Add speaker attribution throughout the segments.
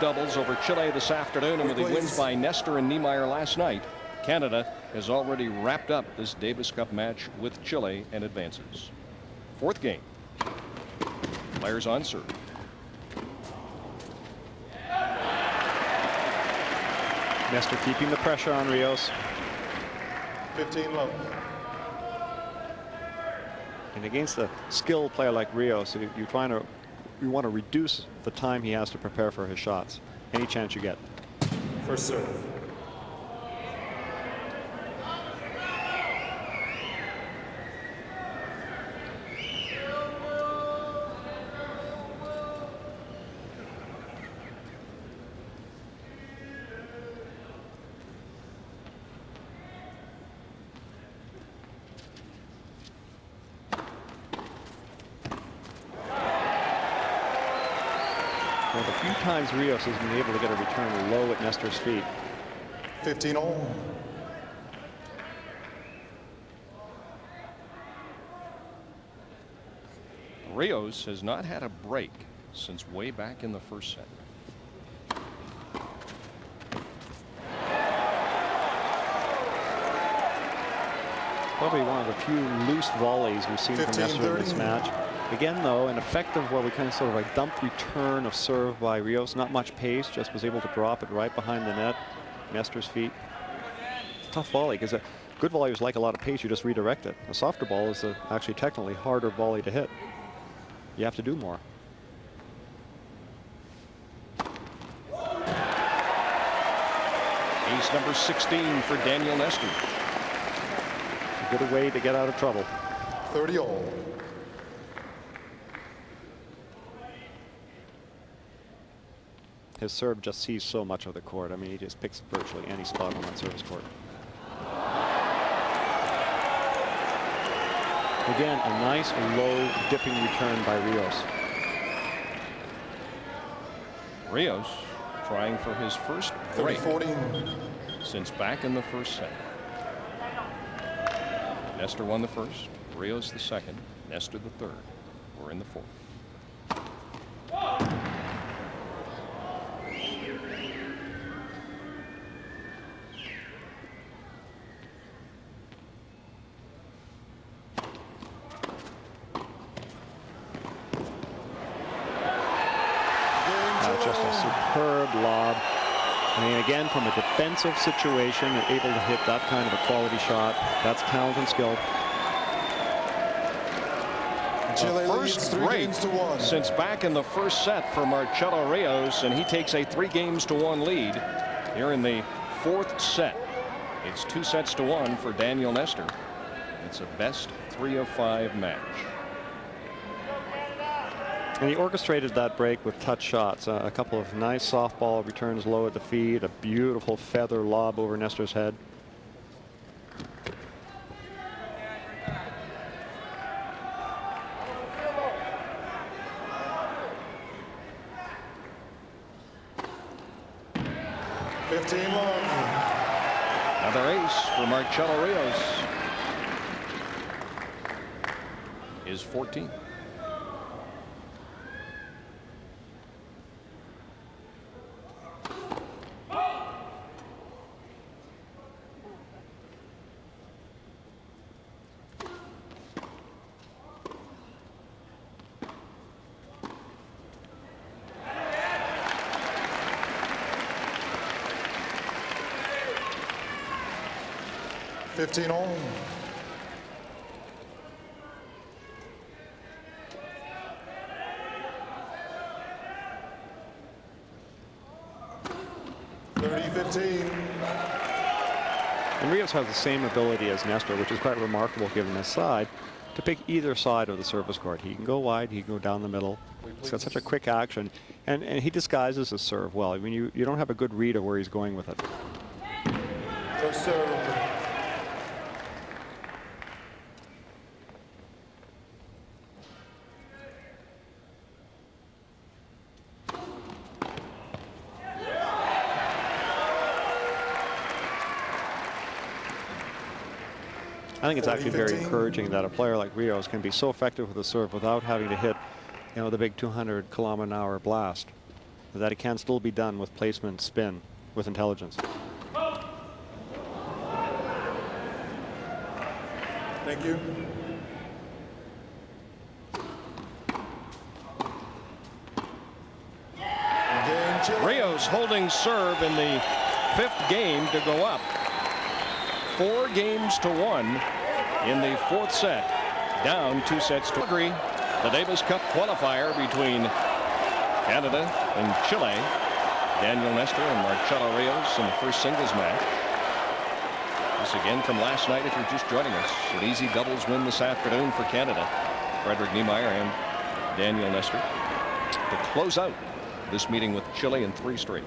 Speaker 1: doubles over Chile this afternoon, and with the wins by Nestor and Niemeyer last night, Canada has already wrapped up this Davis Cup match with Chile and advances. Fourth game. Players on serve.
Speaker 2: Nestor keeping the pressure on Rios.
Speaker 3: 15 love.
Speaker 2: And against a skilled player like Rios, you want to reduce the time he has to prepare for his shots. Any chance you get.
Speaker 3: First serve.
Speaker 2: Well, the few times Rios has been able to get a return low at Nestor's feet.
Speaker 3: 15 all.
Speaker 1: Rios has not had a break since way back in the first set.
Speaker 2: Probably one of the few loose volleys we've seen from Nestor in this match. Again, though, an effective, what we kind of sort of a dump return of serve by Rios. Not much pace, just was able to drop it right behind the net. Nestor's feet. It's a tough volley because a good volley is like a lot of pace. You just redirect it. A softer ball is actually technically harder volley to hit. You have to do more.
Speaker 1: Ace number 16 for Daniel Nestor.
Speaker 2: A good way to get out of trouble.
Speaker 3: 30 all.
Speaker 2: His serve just sees so much of the court. I mean, he just picks virtually any spot on that service court. Again, a nice low dipping return by Rios.
Speaker 1: Rios trying for his first break since back in the first set. Nestor won the first, Rios the second, Nestor the third. We're in the fourth.
Speaker 2: Just a superb lob. I mean, again, from a defensive situation, able to hit that kind of a quality shot. That's talent and skill.
Speaker 1: The first break since back in the first set for Marcelo Rios, and he takes a 3-games-to-1 lead here in the fourth set. It's 2-1 for Daniel Nestor. It's a best 3-of-5 match.
Speaker 2: And he orchestrated that break with touch shots. A couple of nice softball returns low at the feet. A beautiful feather lob over Nestor's head.
Speaker 1: Another ace for Marcelo Rios. Is 14.
Speaker 3: All.
Speaker 2: And Rios has the same ability as Nestor, which is quite remarkable given his side, to pick either side of the service court. He can go wide, he can go down the middle. He's got such a quick action, and he disguises his serve well. I mean, you don't have a good read of where he's going with it.
Speaker 3: First serve.
Speaker 2: I think it's actually very encouraging that a player like Rios can be so effective with the serve without having to hit, the big 200-kilometer-an-hour blast. that it can still be done with placement, spin, with intelligence.
Speaker 3: Thank you.
Speaker 1: Rios holding serve in the 5th game to go up 4 games to 1 in the 4th set. Down 2 sets to 3. The Davis Cup qualifier between Canada and Chile. Daniel Nestor and Marcelo Rios in the first singles match. This again from last night if you're just joining us. An easy doubles win this afternoon for Canada. Frederick Niemeyer and Daniel Nestor to close out this meeting with Chile in 3 straight.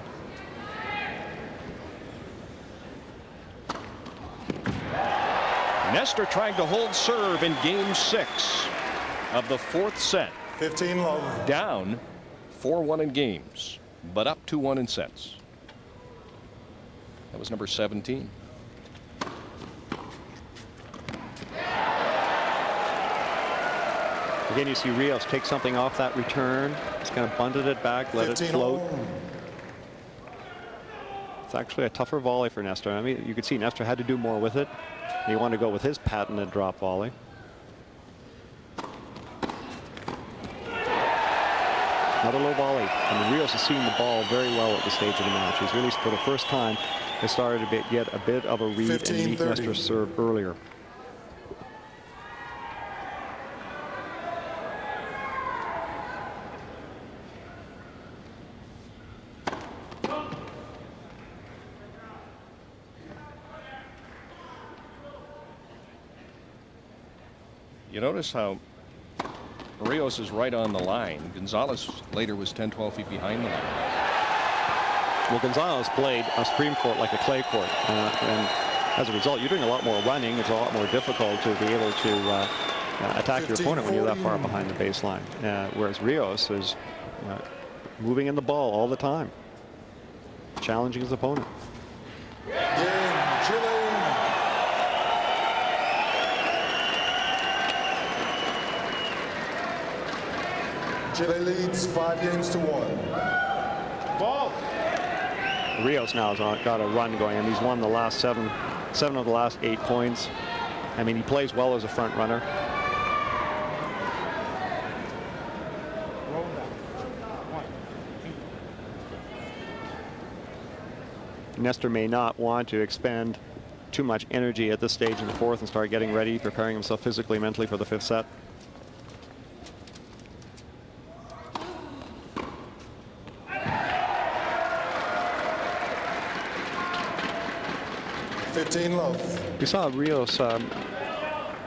Speaker 1: Nestor trying to hold serve in game 6 of the 4th set.
Speaker 3: 15 love.
Speaker 1: Down 4-1 in games, but up 2-1 in sets. That was number 17.
Speaker 2: Again, you see Rios take something off that return. He's kind of bunted it back, let it float. It's actually a tougher volley for Nestor. I mean, you could see Nestor had to do more with it. He wanted to go with his patented drop volley. Another low volley. And Rios is seeing the ball very well at this stage of the match. He's really, for the first time, has started to get a bit of a read and meet Nestor's serve earlier.
Speaker 1: You notice how Rios is right on the line. Gonzalez later was 10-12 feet behind the line.
Speaker 2: Well, Gonzalez played a Supreme Court like a clay court. And as a result, you're doing a lot more running. It's a lot more difficult to be able to attack your opponent when you're that far behind the baseline. Whereas Rios is moving in the ball all the time, challenging his opponent.
Speaker 3: Chile leads 5 games to 1.
Speaker 2: Ball. Rios now has got a run going, and he's won the last seven of the last 8 points. I mean, he plays well as a front runner. Nestor may not want to expend too much energy at this stage in the 4th and start getting ready, preparing himself physically, mentally for the 5th set.
Speaker 3: Love.
Speaker 2: We saw Rios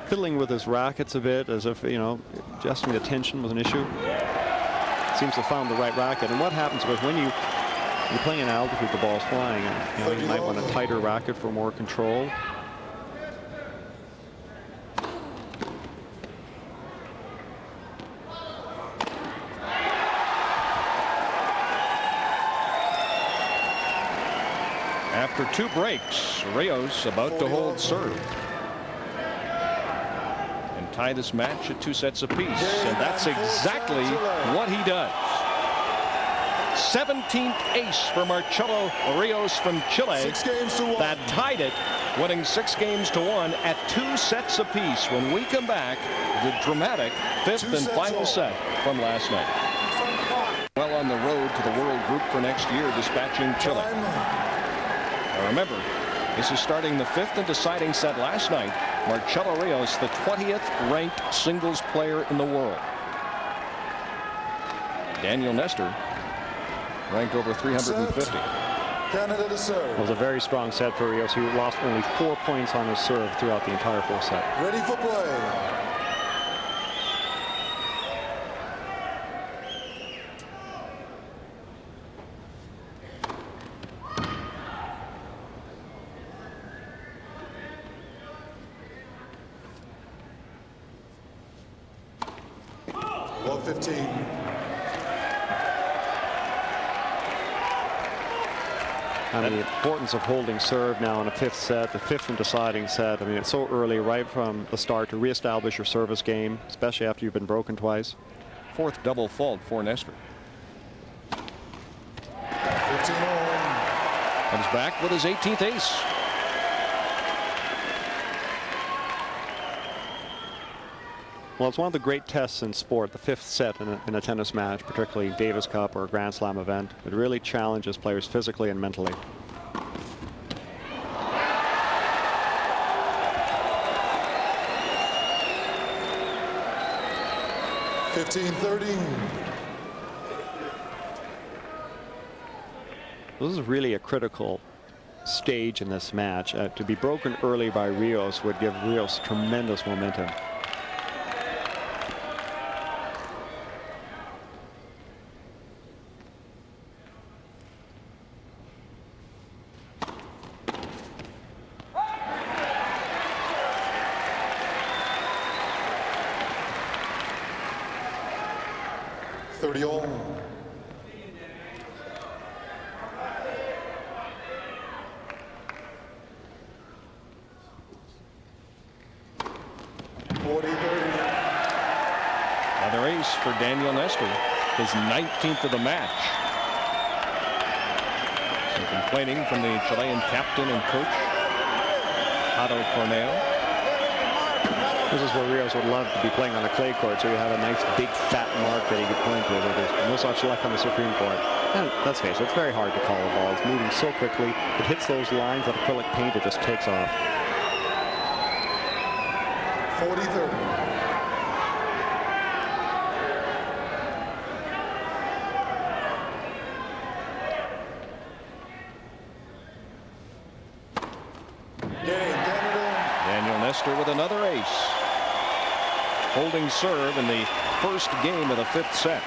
Speaker 2: fiddling with his rackets a bit, as if, you know, adjusting the tension was an issue. Seems to have found the right racket. And what happens was when you're playing in altitude, the ball's flying, and you might want a tighter racket for more control.
Speaker 1: After 2 breaks, Rios about to hold serve and tie this match at 2 sets apiece, and that's exactly what he does. 17th ace for Marcelo Rios from Chile.
Speaker 3: 6 games to 1.
Speaker 1: That tied it, winning 6 games to 1 at 2 sets apiece. When we come back, the dramatic 5th and final set from last night. Well on the road to the World Group for next year, dispatching Chile. Now remember, this is starting the 5th and deciding set last night. Marcelo Rios, the 20th ranked singles player in the world. Daniel Nestor ranked over 350.
Speaker 3: Canada to serve.
Speaker 2: It was a very strong set for Rios, who lost only 4 points on his serve throughout the entire 4th set.
Speaker 3: Ready for play.
Speaker 2: And the importance of holding serve now in a 5th set, the 5th and deciding set. I mean, it's so early right from the start to reestablish your service game, especially after you've been broken twice.
Speaker 1: 4th double fault for Nestor.
Speaker 3: 15 all.
Speaker 1: Comes back with his 18th ace.
Speaker 2: Well, it's one of the great tests in sport, the 5th set in a tennis match, particularly Davis Cup or a Grand Slam event. It really challenges players physically and mentally. This is really a critical stage in this match. To be broken early by Rios would give Rios tremendous momentum.
Speaker 1: Another ace for Daniel Nestor, his 19th of the match. Some complaining from the Chilean captain and coach, Otto Cornell.
Speaker 2: This is where Rios would love to be playing on a clay court, so you have a nice big fat mark that he could point to. There's no such luck on the Supreme Court. And let's face it, it's very hard to call a ball. It's moving so quickly. It hits those lines of acrylic paint, it just takes off.
Speaker 3: 40-30.
Speaker 1: Daniel Nestor with another ace. Holding serve in the first game of the 5th set.